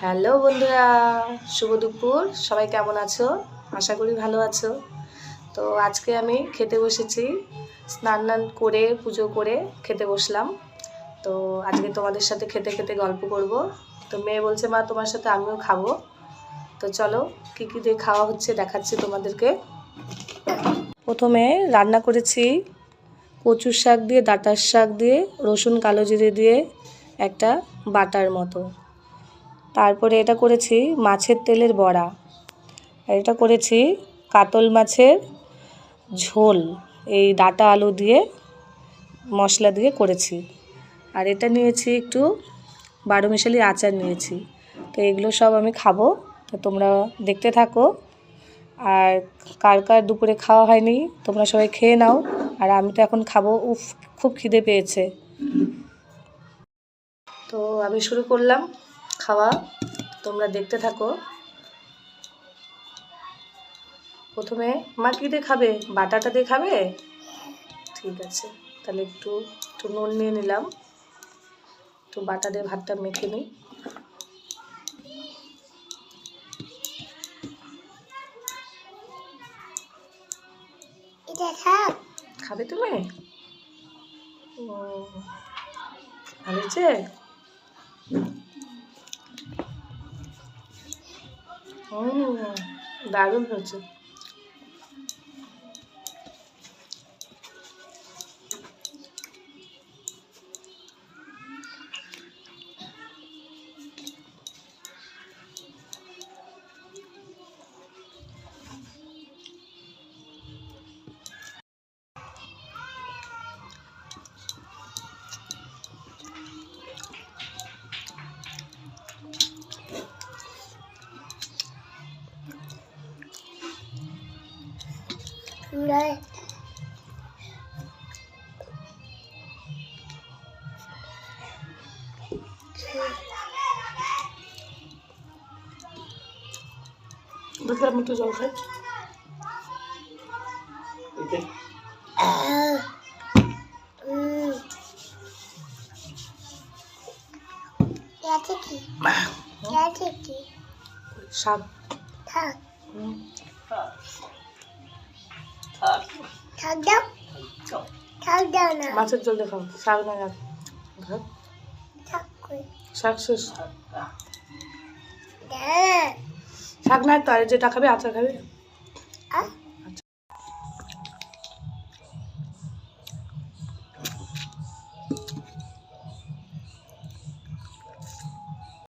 Hello বন্ধুরা, শুভ দুপুর। সবাই কেমন আছো? আশা করি ভালো আছো। তো আজকে আমি খেতে বসেছি, স্নান করে পুজো করে খেতে বসলাম। তো আজকে তোমাদের সাথে খেতে খেতে গল্প করব। তো মেয়ে বলছে, মা তোমার সাথে আমিও খাবো। তো চলো কী কী দিয়ে খাওয়া হচ্ছে দেখাচ্ছি তোমাদেরকে। প্রথমে রান্না করেছি কচুর শাক দিয়ে, ডাঁটার শাক দিয়ে, রসুন কালো জিরে দিয়ে একটা বাটার মতো। তারপরে এটা করেছি মাছের তেলের বড়া, আর এটা করেছি কাতল মাছের ঝোল, এই ডাঁটা আলু দিয়ে মশলা দিয়ে করেছি। আর এটা নিয়েছি একটু 12 মিশালি আচার নিয়েছি। তো এগুলো সব আমি খাবো, তো তোমরা দেখতে থাকো। আর কার কার দুপুরে খাওয়া হয়নি তোমরা সবাই খেয়ে নাও, আর আমি তো এখন খাবো। উফ, খুব খিদে পেয়েছে। তো আমি শুরু করলাম খাওয়া, তোমরা দেখতে থাকো। প্রথমে মা কী দিয়ে খাবে? বাটাটা দিয়ে খাবে? ঠিক আছে, তাহলে একটু নুন নিয়ে নিলাম, একটু বাটা দিয়ে ভাতটা মেখে নিই। খাবে তুমি? ভালো হয়েছে? দারুণ হয়েছে। বুঝলাম, একটু জল খাই। শাক মাছের জল দেখাও, শাক না শাক শেষ। শাক না তো, আর যেটা খাবে আচার খাবে।